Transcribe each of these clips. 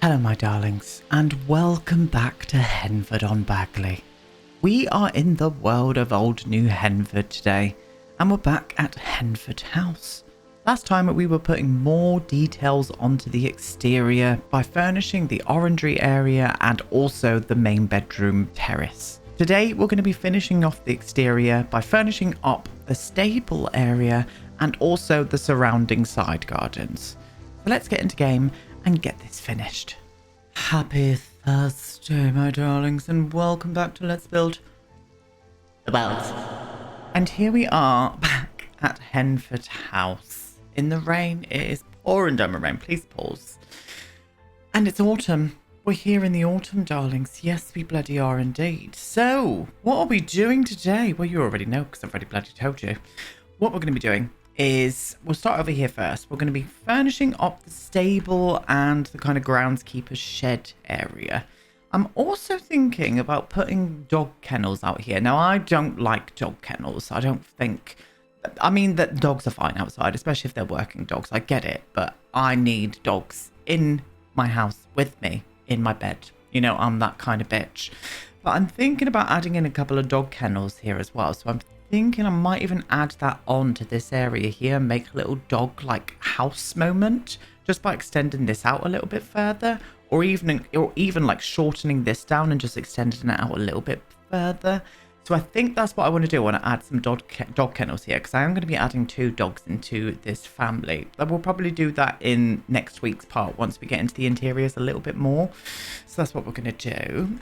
Hello my darlings, and welcome back to Henford-on-Bagley. We are in the world of old New Henford today, and we're back at Henford House. Last time we were putting more details onto the exterior by furnishing the orangery area and also the main bedroom terrace. Today we're going to be finishing off the exterior by furnishing up the stable area and also the surrounding side gardens. So let's get into game and get this finished. Happy Thursday, my darlings, and welcome back to Let's Build the World. And here we are back at Henford House. In the rain, it is pouring down with rain. Please pause. And it's autumn. We're here in the autumn, darlings. Yes, we bloody are indeed. So, what are we doing today? Well, you already know because I've already bloody told you. What we're going to be doing is we'll start over here first. We're going to be furnishing up the stable and the kind of groundskeeper's shed area. I'm also thinking about putting dog kennels out here. Now, I don't like dog kennels. I mean that dogs are fine outside, especially if they're working dogs. I get it, but I need dogs in my house with me in my bed. You know, I'm that kind of bitch. But I'm thinking about adding in a couple of dog kennels here as well. So I'm thinking I might even add that on to this area here and make a little dog like house moment just by extending this out a little bit further, or even like shortening this down and just extending it out a little bit further. So I think that's what I want to do. I want to add some dog kennels here because I am going to be adding 2 dogs into this family. I will probably do that in next week's part once we get into the interiors a little bit more. So that's what we're going to do.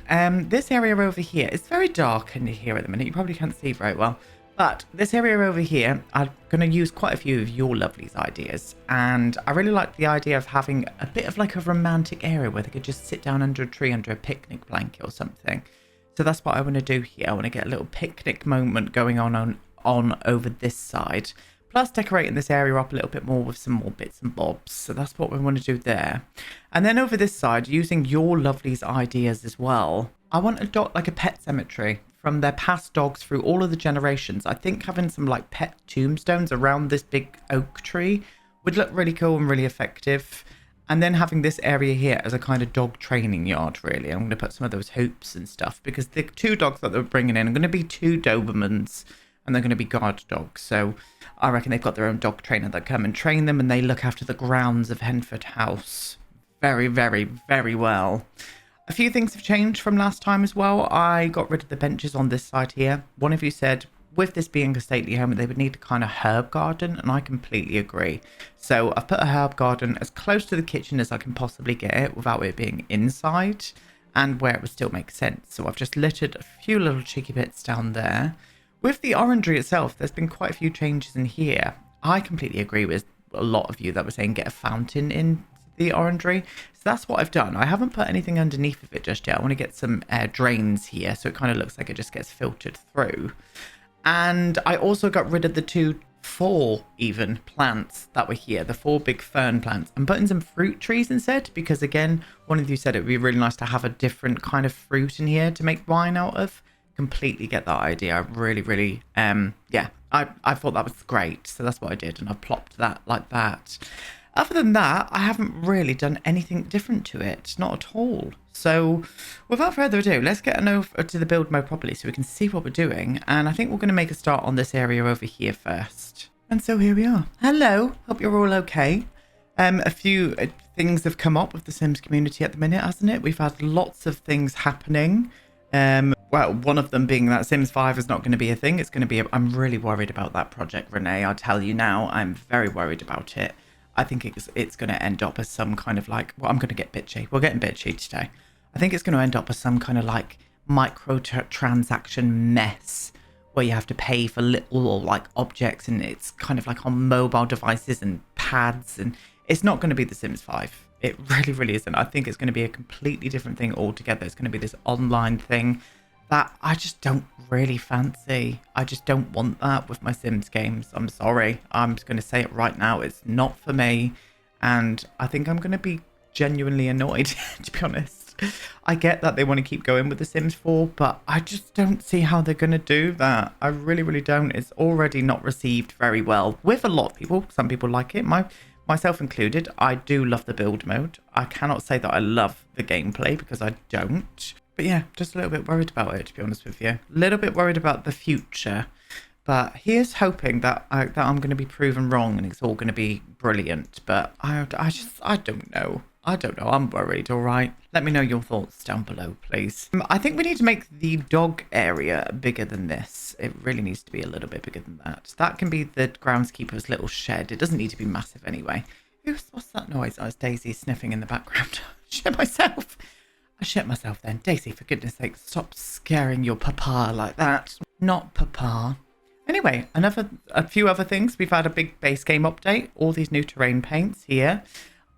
This area over here is very dark in here at the minute. You probably can't see very well. But this area over here, I'm going to use quite a few of your lovelies ideas. And I really like the idea of having a bit of like a romantic area where they could just sit down under a tree, under a picnic blanket or something. So that's what I want to do here. I want to get a little picnic moment going on over this side. Plus decorating this area up a little bit more with some more bits and bobs. So that's what we want to do there. And then over this side, using your lovelies ideas as well, I want a dog, like a pet cemetery from their past dogs through all of the generations. I think having some like pet tombstones around this big oak tree would look really cool and really effective. And then having this area here as a kind of dog training yard, really. I'm going to put some of those hoops and stuff because the 2 dogs that they're bringing in are going to be 2 Dobermans and they're going to be guard dogs. So I reckon they've got their own dog trainer that come and train them and they look after the grounds of Henford House very, very, very well. A few things have changed from last time as well. I got rid of the benches on this side here. One of you said, with this being a stately home, they would need a kind of herb garden, and I completely agree. So I've put a herb garden as close to the kitchen as I can possibly get it without it being inside and where it would still make sense. So I've just littered a few little cheeky bits down there. With the orangery itself, there's been quite a few changes in here. I completely agree with a lot of you that were saying get a fountain in the orangery. So that's what I've done. I haven't put anything underneath of it just yet. I want to get some drains here so it kind of looks like it just gets filtered through. And I also got rid of the 4 even plants that were here, the 4 big fern plants. I'm putting some fruit trees instead because, again, one of you said it would be really nice to have a different kind of fruit in here to make wine out of. Completely get that idea. I really, yeah, I thought that was great. So that's what I did, and I plopped that like that. Other than that, I haven't really done anything different to it. Not at all. So without further ado, let's get over to the build mode properly so we can see what we're doing. And I think we're going to make a start on this area over here first. And so here we are. Hello. Hope you're all okay. A few things have come up with the Sims community at the minute, hasn't it? We've had lots of things happening. Well, one of them being that Sims 5 is not going to be a thing. It's going to be... I'm really worried about that project, Renee. I'll tell you now. I'm very worried about it. I think it's going to end up as some kind of like... Well, I'm going to get bitchy. We're getting bitchy today. I think it's going to end up as some kind of like microtransaction mess where you have to pay for little like objects, and it's kind of like on mobile devices and pads, and it's not going to be The Sims 5. It really, really isn't. I think it's going to be a completely different thing altogether. It's going to be this online thing that I just don't really fancy. I just don't want that with my Sims games. I'm sorry. I'm just going to say it right now. It's not for me. And I think I'm going to be genuinely annoyed, to be honest. I get that they want to keep going with The Sims 4, but I just don't see how they're going to do that. I really, really don't. It's already not received very well with a lot of people. Some people like it. My myself included, I do love the build mode. I cannot say that I love the gameplay because I don't. But yeah, just a little bit worried about it, to be honest with you. A little bit worried about the future. But here's hoping that I'm going to be proven wrong and it's all going to be brilliant. But I don't know. I don't know. I'm worried, all right? Let me know your thoughts down below, please. I think we need to make the dog area bigger than this. It really needs to be a little bit bigger than that. That can be the groundskeeper's little shed. It doesn't need to be massive anyway. What's that noise? Oh, it's Daisy sniffing in the background. Shit myself. I shit myself then. Daisy, for goodness sake, stop scaring your papa like that. Not papa. Anyway, a few other things. We've had a big base game update. All these new terrain paints here.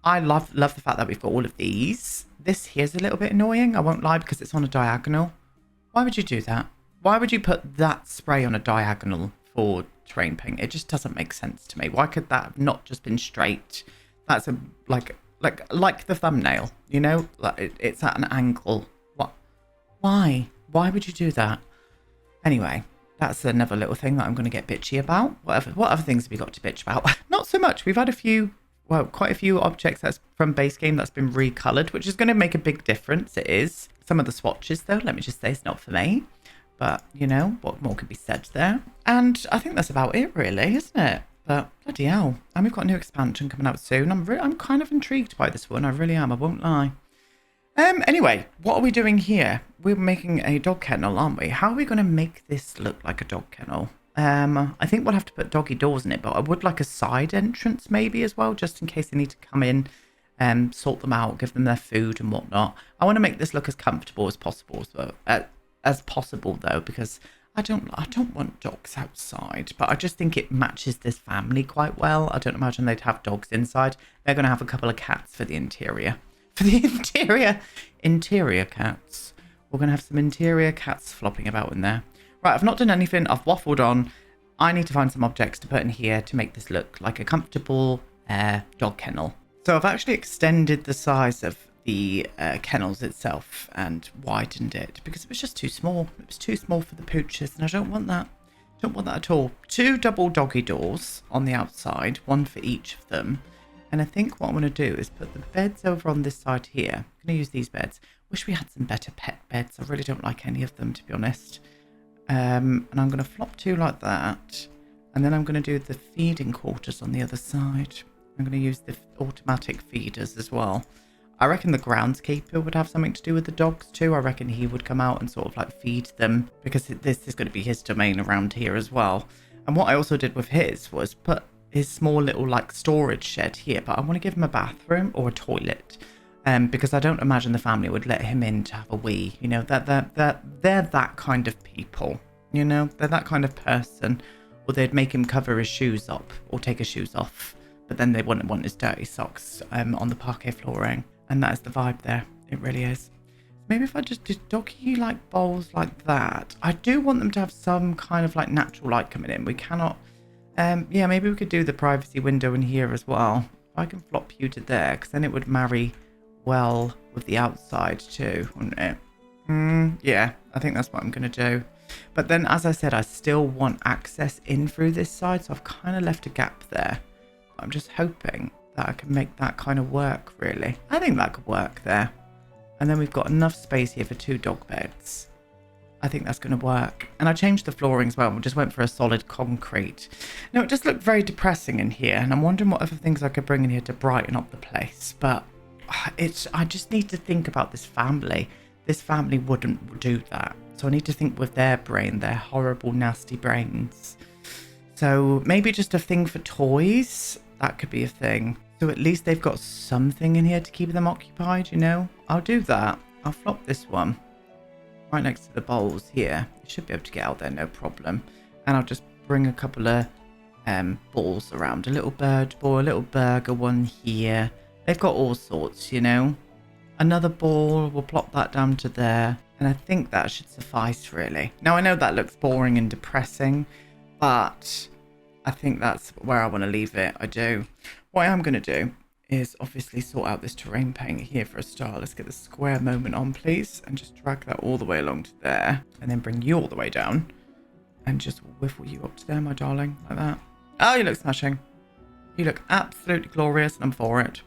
I love the fact that we've got all of these. This here's a little bit annoying, I won't lie, because it's on a diagonal. Why would you do that? Why would you put that spray on a diagonal for terrain paint? It just doesn't make sense to me. Why could that have not just been straight? That's a like the thumbnail, you know? Like it's at an angle. What? Why? Why would you do that? Anyway, that's another little thing that I'm going to get bitchy about. What other things have we got to bitch about? Not so much. We've had quite a few objects that's from base game that's been recolored, which is going to make a big difference. It is. Some of the swatches, though, let me just say, it's not for me. But, you know, what more could be said there? And I think that's about it, really, isn't it? But, bloody hell. And we've got a new expansion coming out soon. I'm kind of intrigued by this one. I really am. I won't lie. Anyway, what are we doing here? We're making a dog kennel, aren't we? How are we going to make this look like a dog kennel? I think we'll have to put doggy doors in it, but I would like a side entrance maybe as well, just in case they need to come in, sort them out, give them their food and whatnot. I want to make this look as comfortable as possible, though, because I don't want dogs outside, but I just think it matches this family quite well. I don't imagine they'd have dogs inside. They're going to have a couple of cats for the interior. Interior cats. We're going to have some interior cats flopping about in there. Right, I've not done anything. I've waffled on. I need to find some objects to put in here to make this look like a comfortable dog kennel. So I've actually extended the size of the kennels itself and widened it because it was just too small. It was too small for the pooches, and I don't want that. Don't want that at all. 2 double doggy doors on the outside, 1 for each of them. And I think what I'm going to do is put the beds over on this side here. I'm going to use these beds. Wish we had some better pet beds. I really don't like any of them, to be honest. And I'm going to flop 2 like that. And then I'm going to do the feeding quarters on the other side. I'm going to use the automatic feeders as well. I reckon the groundskeeper would have something to do with the dogs too. I reckon he would come out and sort of like feed them, because this is going to be his domain around here as well. And what I also did with his was put his small little like storage shed here, but I want to give him a bathroom or a toilet. Because I don't imagine the family would let him in to have a wee. You know, they're that kind of people. You know, they're that kind of person. Or they'd make him cover his shoes up or take his shoes off. But then they wouldn't want his dirty socks on the parquet flooring. And that is the vibe there. It really is. Maybe if I just did doggy like bowls like that. I do want them to have some kind of like natural light coming in. We cannot. Yeah, maybe we could do the privacy window in here as well. If I can flop you to there, because then it would marry well with the outside too, wouldn't it? Yeah, I think that's what I'm going to do. But then, as I said, I still want access in through this side, so I've kind of left a gap there. I'm just hoping that I can make that kind of work, really. I think that could work there. And then we've got enough space here for 2 dog beds. I think that's going to work. And I changed the flooring as well. We just went for a solid concrete. Now, it just looked very depressing in here, and I'm wondering what other things I could bring in here to brighten up the place. But I just need to think about this family. This family wouldn't do that. So I need to think with their brain, their horrible, nasty brains. So maybe just a thing for toys. That could be a thing. So at least they've got something in here to keep them occupied, you know. I'll do that. I'll flop this one right next to the bowls here. You should be able to get out there, no problem. And I'll just bring a couple of balls around. A little bird ball, a little burger one here. They've got all sorts, you know. Another ball, we'll plop that down to there. And I think that should suffice, really. Now, I know that looks boring and depressing, but I think that's where I want to leave it. I do. What I am going to do is obviously sort out this terrain paint here for a start. Let's get the square moment on, please. And just drag that all the way along to there. And then bring you all the way down. And just whiffle you up to there, my darling. Like that. Oh, you look smashing. You look absolutely glorious and I'm for it.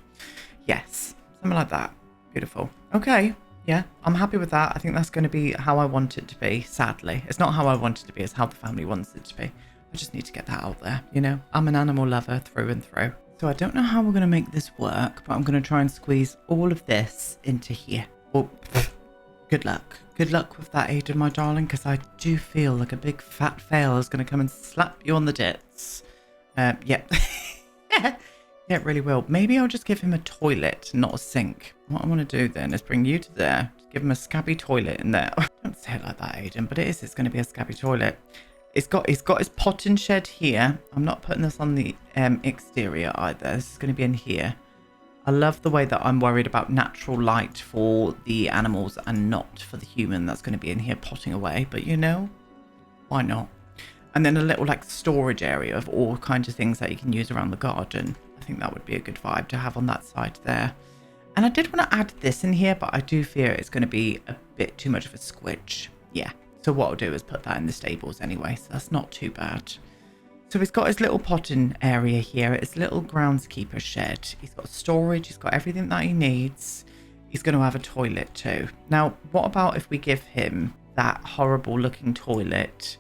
Yes, something like that. Beautiful. Okay, yeah, I'm happy with that. I think that's going to be how I want it to be, sadly. It's not how I want it to be, it's how the family wants it to be. I just need to get that out there, you know? I'm an animal lover through and through. So I don't know how we're going to make this work, but I'm going to try and squeeze all of this into here. Oh, good luck. Good luck with that, Aiden, my darling, because I do feel like a big fat fail is going to come and slap you on the tits. Yep. Yeah, it really will. Maybe I'll just give him a toilet, not a sink. What I want to do then is bring you to there, just give him a scabby toilet in there. Don't say it like that, Aiden, but it's going to be a scabby toilet. He's got his potting shed here. I'm not putting this on the exterior either. This is going to be in here. I love the way that I'm worried about natural light for the animals and not for the human that's going to be in here potting away. But you know, why not? And then a little like storage area of all kinds of things that you can use around the garden. I think that would be a good vibe to have on that side there. And I did want to add this in here, but I do fear it's going to be a bit too much of a squidge. Yeah. So what I'll do is put that in the stables anyway. So that's not too bad. So he's got his little potting area here, his little groundskeeper shed. He's got storage, he's got everything that he needs. He's going to have a toilet too. Now, what about if we give him that horrible looking toilet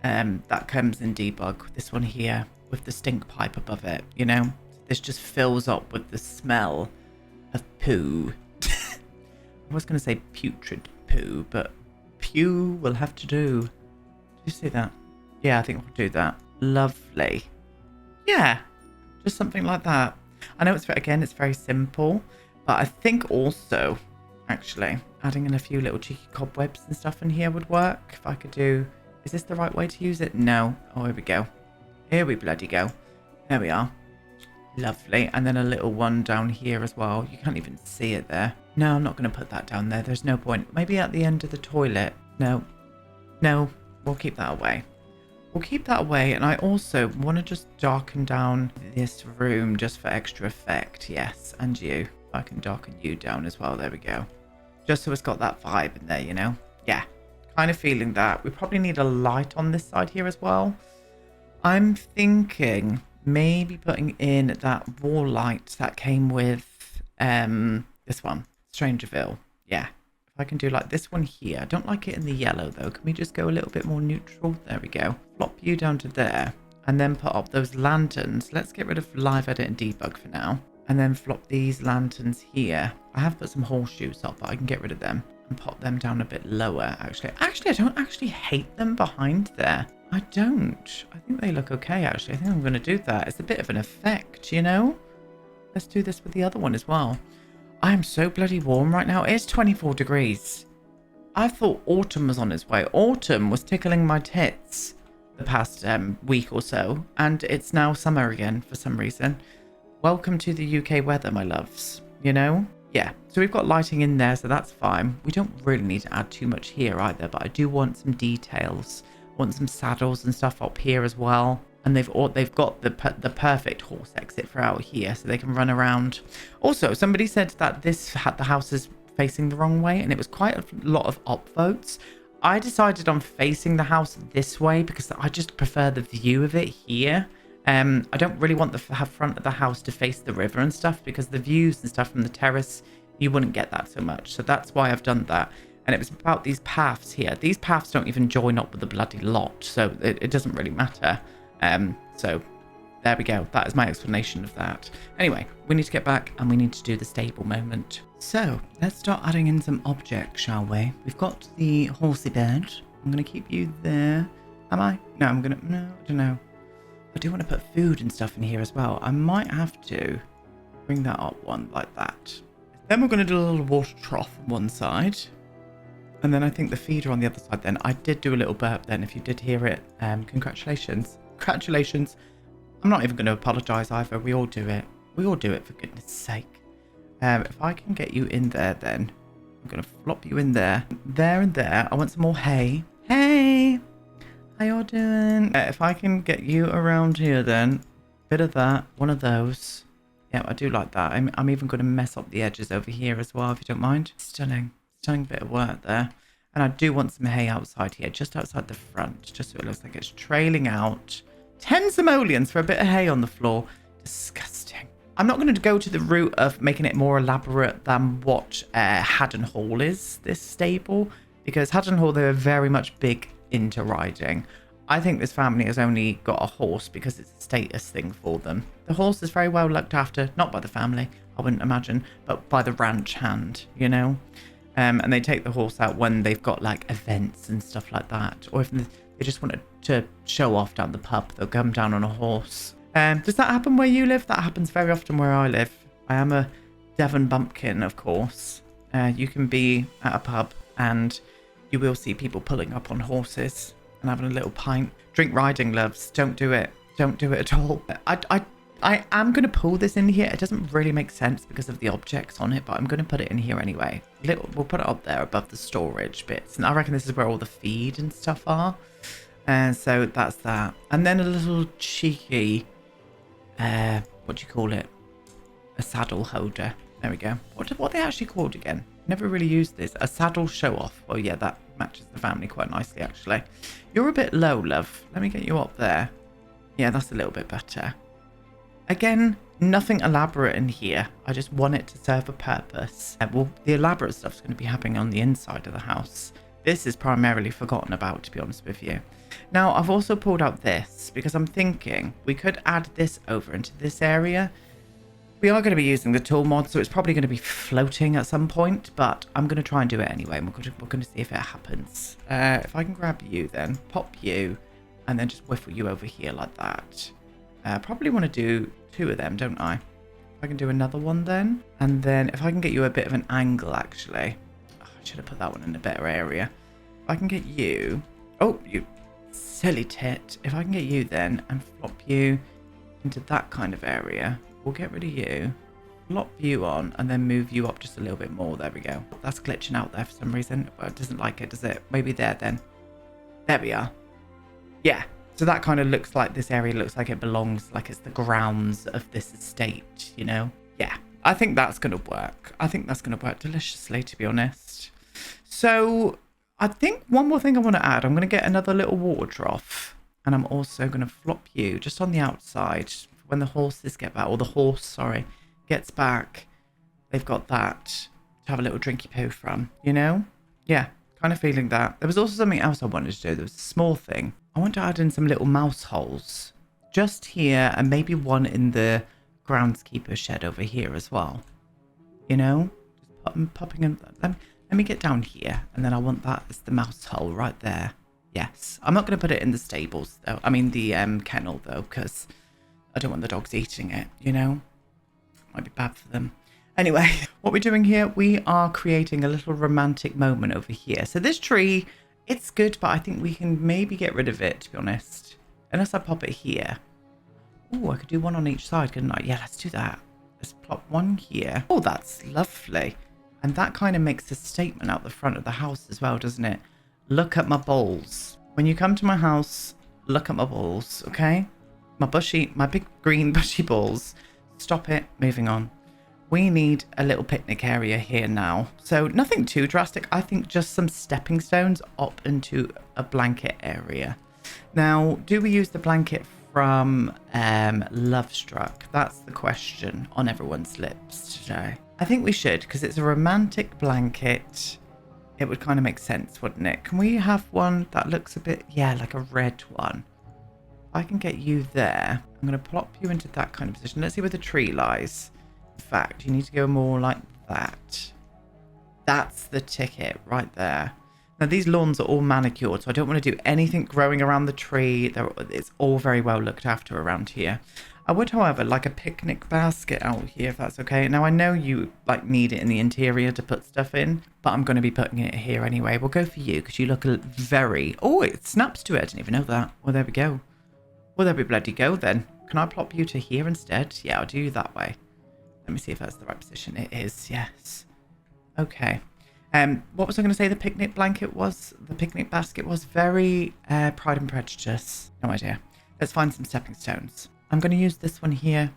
that comes in debug, this one here with the stink pipe above it, you know? This just fills up with the smell of poo. I was going to say putrid poo, but pew will have to do. Did you see that? Yeah, I think we'll do that. Lovely. Yeah, just something like that. I know it's very simple, but I think also actually adding in a few little cheeky cobwebs and stuff in here would work. If I could do, is this the right way to use it? No. Oh, here we go. Here we bloody go. There we are. Lovely. And then a little one down here as well. You can't even see it there. No, I'm not going to put that down there. There's no point. Maybe at the end of the toilet. No, we'll keep that away. We'll keep that away, and I also want to just darken down this room just for extra effect. Yes, and you. I can darken you down as well. There we go. Just so it's got that vibe in there, you know? Yeah, kind of feeling that. We probably need a light on this side here as well. I'm thinking maybe putting in that wall light that came with this one, Strangerville. Yeah. I can do like this one here. I don't like it in the yellow though. Can we just go a little bit more neutral? There we go. Flop you down to there and then put up those lanterns. Let's get rid of live edit and debug for now. And then flop these lanterns here. I have put some horseshoes up, but I can get rid of them and pop them down a bit lower actually. Actually, I don't actually hate them behind there. I don't. I think they look okay actually. I think I'm going to do that. It's a bit of an effect, you know? Let's do this with the other one as well. I am so bloody warm right now. It's 24 degrees. I thought autumn was on its way. Autumn was tickling my tits the past week or so. And it's now summer again for some reason. Welcome to the UK weather, my loves. You know? Yeah. So we've got lighting in there, so that's fine. We don't really need to add too much here either. But I do want some details. I want some saddles and stuff up here as well. And they've got the perfect horse exit for out here, so they can run around. Also, somebody said that the house is facing the wrong way, and it was quite a lot of upvotes. I decided on facing the house this way because I just prefer the view of it here. I don't really want the front of the house to face the river and stuff because the views and stuff from the terrace, you wouldn't get that so much. So that's why I've done that. And it was about these paths here. These paths don't even join up with the bloody lot, so it doesn't really matter. So there we go. That is my explanation of that. Anyway, we need to get back and we need to do the stable moment. So let's start adding in some objects, shall we? We've got the horsey bed. I'm going to keep you there. Am I? No, I don't know. I do want to put food and stuff in here as well. I might have to bring that up one like that. Then we're going to do a little water trough on one side. And then I think the feeder on the other side then. I did do a little burp then, if you did hear it. Congratulations. Congratulations. I'm not even going to apologise either. We all do it. We all do it, for goodness sake. If I can get you in there then. I'm going to flop you in there. There and there. I want some more hay. Hey! How y'all doing? If I can get you around here then. Bit of that. One of those. Yeah, I do like that. I'm even going to mess up the edges over here as well, if you don't mind. Stunning. Stunning bit of work there. And I do want some hay outside here, just outside the front, just so it looks like it's trailing out. 10 simoleons for a bit of hay on the floor. Disgusting. I'm not going to go to the route of making it more elaborate than what Haddon Hall is, this stable, because Haddon Hall, they're very much big into riding. I think this family has only got a horse because it's a status thing for them. The horse is very well looked after, not by the family, I wouldn't imagine, but by the ranch hand, you know? And they take the horse out when they've got like events and stuff like that. Or if they just want to show off down the pub, they'll come down on a horse. Does that happen where you live? That happens very often where I live. I am a DevonBumpkin, of course. You can be at a pub and you will see people pulling up on horses and having a little pint. Drink riding, loves. Don't do it. Don't do it at all. I am going to pull this in here. It doesn't really make sense because of the objects on it, but I'm going to put it in here anyway. We'll put it up there above the storage bits. And I reckon this is where all the feed and stuff are. And so that's that. And then a little cheeky, what do you call it? A saddle holder. There we go. What are they actually called again? Never really used this. A saddle show off. Oh yeah, that matches the family quite nicely actually. You're a bit low, love. Let me get you up there. Yeah, that's a little bit better. Again, nothing elaborate in here. I just want it to serve a purpose. Well, the elaborate stuff's going to be happening on the inside of the house. This is primarily forgotten about, to be honest with you. Now, I've also pulled out this because I'm thinking we could add this over into this area. We are going to be using the tool mod, so it's probably going to be floating at some point, but I'm going to try and do it anyway. And we're going to see if it happens. If I can grab you then, pop you, and then just whiffle you over here like that. Probably want to do 2 of them, don't I? If I can do another one then. And then if I can get you a bit of an angle, actually. Oh, I should have put that one in a better area. If I can get you... Oh, you silly tit. If I can get you then and flop you into that kind of area. We'll get rid of you. Flop you on and then move you up just a little bit more. There we go. That's glitching out there for some reason. Well, it doesn't like it, does it? Maybe there then. There we are. Yeah. So that kind of looks like this area looks like it belongs, like it's the grounds of this estate, you know? Yeah, I think that's going to work. I think that's going to work deliciously, to be honest. So I think one more thing I want to add. I'm going to get another little water trough. And I'm also going to flop you just on the outside when the horses get back, or the horse, sorry, gets back. They've got that to have a little drinky poo from, you know? Yeah, kind of feeling that. There was also something else I wanted to do. There was a small thing. I want to add in some little mouse holes just here and maybe one in the groundskeeper shed over here as well. You know, just popping in. Let me get down here and then I want that as the mouse hole right there. Yes, I'm not going to put it in the stables though. I mean the kennel though, because I don't want the dogs eating it, you know. Might be bad for them. Anyway, what we're doing here, we are creating a little romantic moment over here. So this tree... It's good, but I think we can maybe get rid of it, to be honest. Unless I pop it here. Oh, I could do one on each side, couldn't I? Yeah, let's do that. Let's plop one here. Oh, that's lovely. And that kind of makes a statement out the front of the house as well, doesn't it? Look at my balls. When you come to my house, look at my balls, okay? My big green bushy balls. Stop it. Moving on. We need a little picnic area here now. So nothing too drastic. I think just some stepping stones up into a blanket area. Now, do we use the blanket from Lovestruck? That's the question on everyone's lips today. I think we should, because it's a romantic blanket. It would kind of make sense, wouldn't it? Can we have one that looks a bit, yeah, like a red one? If I can get you there, I'm going to plop you into that kind of position. Let's see where the tree lies. In fact, you need to go more like that. That's the ticket right there. Now, these lawns are all manicured, so I don't want to do anything growing around the tree. It's all very well looked after around here. I would, however, like a picnic basket out here, if that's okay. Now, I know you like need it in the interior to put stuff in, but I'm going to be putting it here anyway. We'll go for you because you look very... Oh, it snaps to it. I didn't even know that. Well, there we go. Well, there we bloody go then. Can I plop you to here instead? Yeah, I'll do you that way. Let me see if that's the right position. It is, yes. Okay. What was I going to say the picnic blanket was? The picnic basket was very Pride and Prejudice. No idea. Let's find some stepping stones. I'm going to use this one here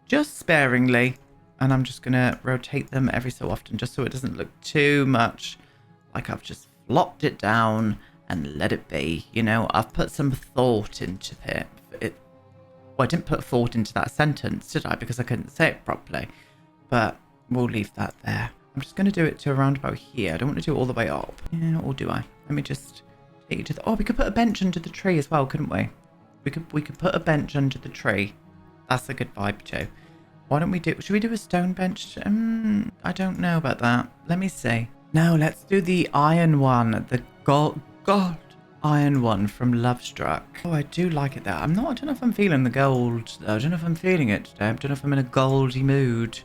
just sparingly. And I'm just going to rotate them every so often just so it doesn't look too much like I've just flopped it down and let it be. You know, I've put some thought into it. Well, I didn't put thought into that sentence, did I? Because I couldn't say it properly. But we'll leave that there. I'm just going to do it to around about here. I don't want to do it all the way up. Yeah, or do I? Let me just take you to the... Oh, we could put a bench under the tree as well, couldn't we? We could put a bench under the tree. That's a good vibe too. Why don't we do... Should we do a stone bench? I don't know about that. Let me see. No, let's do the iron one. The God iron one from Lovestruck. Oh, I do like it there. I don't know if I'm feeling the gold though. I don't know if I'm feeling it today. I don't know if I'm in a goldy mood.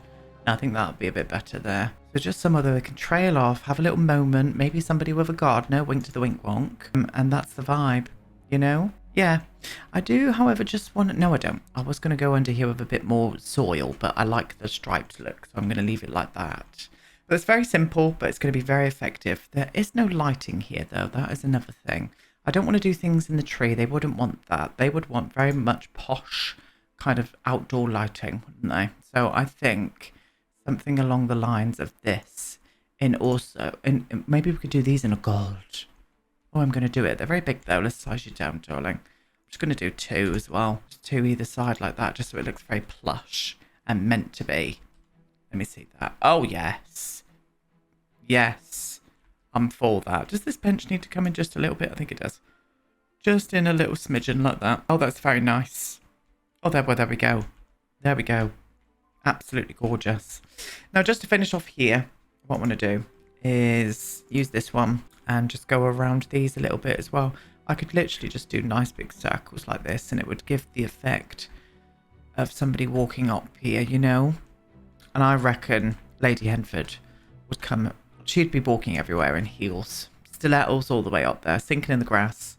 No, I think that would be a bit better there. So just somewhere that we can trail off, have a little moment, maybe somebody with a gardener, wink to the wink wonk. And that's the vibe, you know? Yeah. I do, however, just want... No, I don't. I was going to go under here with a bit more soil, but I like the striped look, so I'm going to leave it like that. But it's very simple, but it's going to be very effective. There is no lighting here, though. That is another thing. I don't want to do things in the tree. They wouldn't want that. They would want very much posh kind of outdoor lighting, wouldn't they? So I think something along the lines of this. And maybe we could do these in a gold. Oh, I'm going to do it. They're very big, though. Let's size you down, darling. I'm just going to do 2 as well. Just 2 either side like that, just so it looks very plush and meant to be. Let me see that. Oh, yes. Yes. I'm for that. Does this bench need to come in just a little bit? I think it does. Just in a little smidgen like that. Oh, that's very nice. Oh, there we go. There we go. Absolutely gorgeous. Now, just to finish off here, what I want to do is use this one and just go around these a little bit as well. I could literally just do nice big circles like this and it would give the effect of somebody walking up here, you know? And I reckon Lady Henford would come... She'd be walking everywhere in heels. Stilettos all the way up there, sinking in the grass.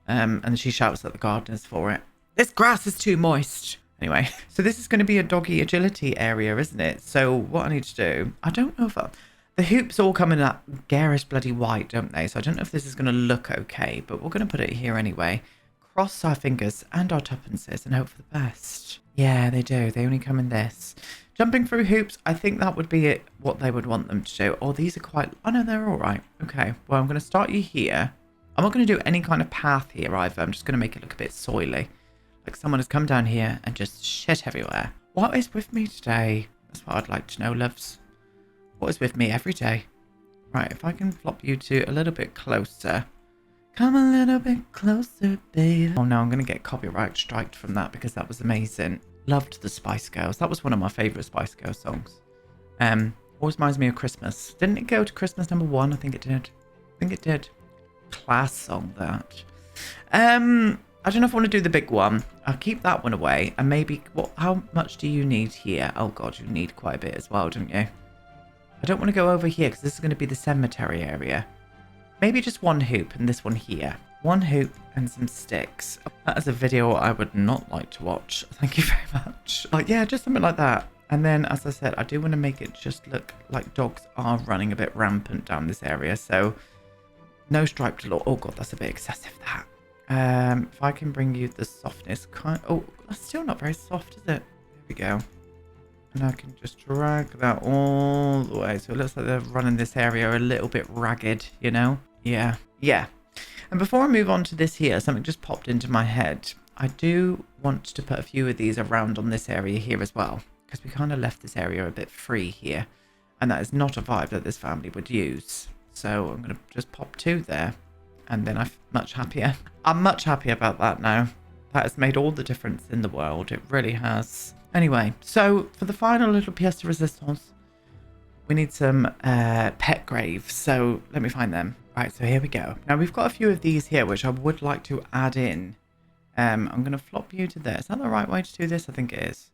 And she shouts at the gardeners for it. This grass is too moist. Anyway, so this is going to be a doggy agility area, isn't it? So what I need to do... I don't know if... The hoops all come in that garish bloody white, don't they? So I don't know if this is going to look okay, but we're going to put it here anyway. Cross our fingers and our tuppences and hope for the best. Yeah, they do. They only come in this. Jumping through hoops, I think that would be it, what they would want them to do. Oh, these are quite... Oh, no, they're all right. Okay, well, I'm going to start you here. I'm not going to do any kind of path here either. I'm just going to make it look a bit soily. Like someone has come down here and just shit everywhere. What is with me today? That's what I'd like to know, loves. What is with me every day? Right, if I can flop you to a little bit closer. Come a little bit closer, baby. Oh no, I'm going to get copyright striked from that because that was amazing. Loved the Spice Girls. That was one of my favourite Spice Girls songs. Always reminds me of Christmas. Didn't it go to Christmas #1? I think it did. I think it did. Class song, that. I don't know if I want to do the big one. I'll keep that one away. And maybe... How much do you need here? Oh god, you need quite a bit as well, don't you? I don't want to go over here because this is going to be the cemetery area. Maybe just 1 hoop and this one here. 1 hoop and some sticks. That is a video I would not like to watch. Thank you very much. Like, yeah, just something like that. And then, as I said, I do want to make it just look like dogs are running a bit rampant down this area. So, no striped law. Oh god, that's a bit excessive, that. If I can bring you the softness. Oh, that's still not very soft, is it? There we go. And I can just drag that all the way. So it looks like they're running this area a little bit ragged, you know? Yeah. Yeah. And before I move on to this here, something just popped into my head. I do want to put a few of these around on this area here as well. Because we kind of left this area a bit free here. And that is not a vibe that this family would use. So I'm going to just pop 2 there. And then I'm much happier. I'm much happier about that now. That has made all the difference in the world. It really has. Anyway, so for the final little pièce de résistance, we need some pet graves. So let me find them. Right, so here we go. Now we've got a few of these here, which I would like to add in. I'm going to flop you to there. Is that the right way to do this? I think it is.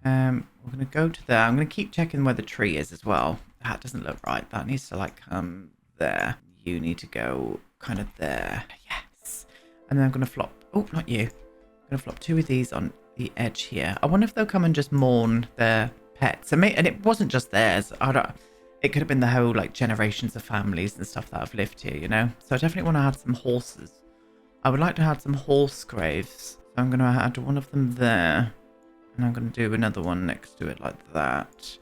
We're going to go to there. I'm going to keep checking where the tree is as well. That doesn't look right. That needs to like come there. You need to go kind of there. Yes. And then I'm going to flop. Oh, not you. I'm going to flop 2 of these on the edge here. I wonder if they'll come and just mourn their pets. And it wasn't just theirs. It could have been the whole like generations of families and stuff that have lived here, you know. So I definitely want to add some horses. I would like to add some horse graves. So I'm going to add one of them there. And I'm going to do another one next to it like that.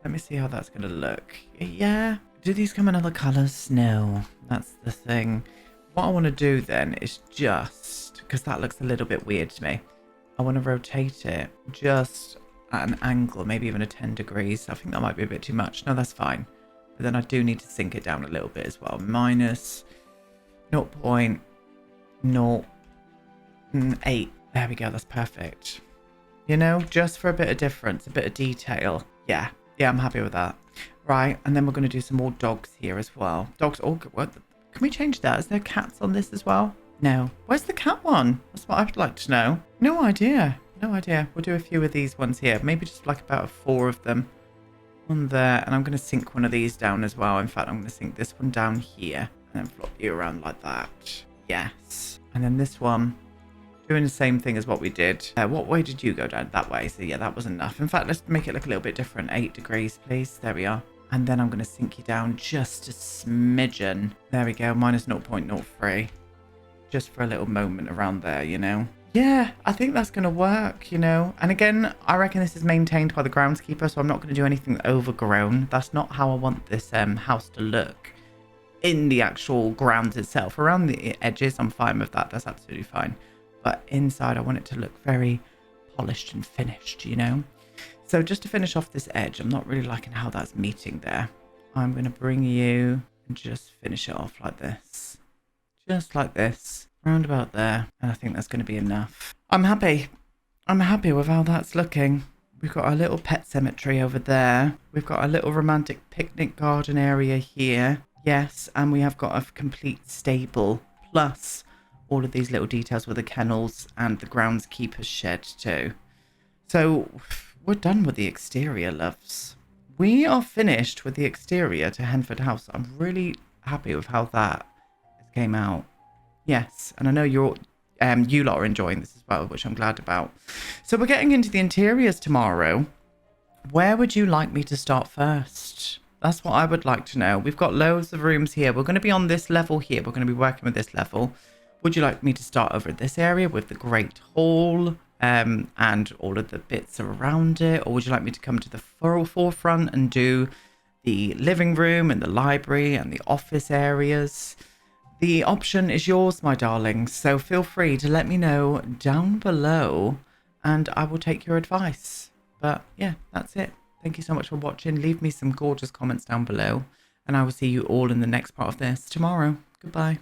Let me see how that's going to look. Yeah. Do these come in other colours? No. That's the thing. What I want to do then is just... Because that looks a little bit weird to me. I want to rotate it just at an angle, maybe even a 10 degrees. I think that might be a bit too much. No, that's fine. But then I do need to sink it down a little bit as well. Minus 0.08. There we go. That's perfect. You know, just for a bit of difference, a bit of detail. Yeah, I'm happy with that. Right, and then we're going to do some more dogs here as well. Dogs, oh, what? Can we change that? Is there cats on this as well? No. Where's the cat one? That's what I'd like to know. No idea. No idea. We'll do a few of these ones here. Maybe just like about 4 of them. One there, and I'm going to sink one of these down as well. In fact, I'm going to sink this one down here and then flop you around like that. Yes. And then this one, doing the same thing as what we did. What way did you go down? That way. So yeah, that was enough. In fact, let's make it look a little bit different. 8 degrees, please. There we are. And then I'm going to sink you down just a smidgen. There we go. Minus 0.03. Just for a little moment around there, you know. Yeah, I think that's going to work, you know. And again, I reckon this is maintained by the groundskeeper, so I'm not going to do anything overgrown. That's not how I want this house to look in the actual grounds itself. Around the edges, I'm fine with that. That's absolutely fine. But inside, I want it to look very polished and finished, you know. So just to finish off this edge, I'm not really liking how that's meeting there. I'm going to bring you and just finish it off like this. Just like this. Round about there. And I think that's going to be enough. I'm happy. I'm happy with how that's looking. We've got our little pet cemetery over there. We've got a little romantic picnic garden area here. Yes, and we have got a complete stable. Plus all of these little details with the kennels and the groundskeeper's shed too. So we're done with the exterior, loves. We are finished with the exterior to Henford House. I'm really happy with how that came out. Yes, and I know you lot are enjoying this as well, which I'm glad about. So we're getting into the interiors tomorrow. Where would you like me to start first? That's what I would like to know. We've got loads of rooms here. We're going to be on this level here. We're going to be working with this level. Would you like me to start over at this area with the Great Hall and all of the bits around it? Or would you like me to come to the forefront and do the living room and the library and the office areas? The option is yours, my darlings, so feel free to let me know down below and I will take your advice. But yeah, that's it. Thank you so much for watching. Leave me some gorgeous comments down below and I will see you all in the next part of this tomorrow. Goodbye.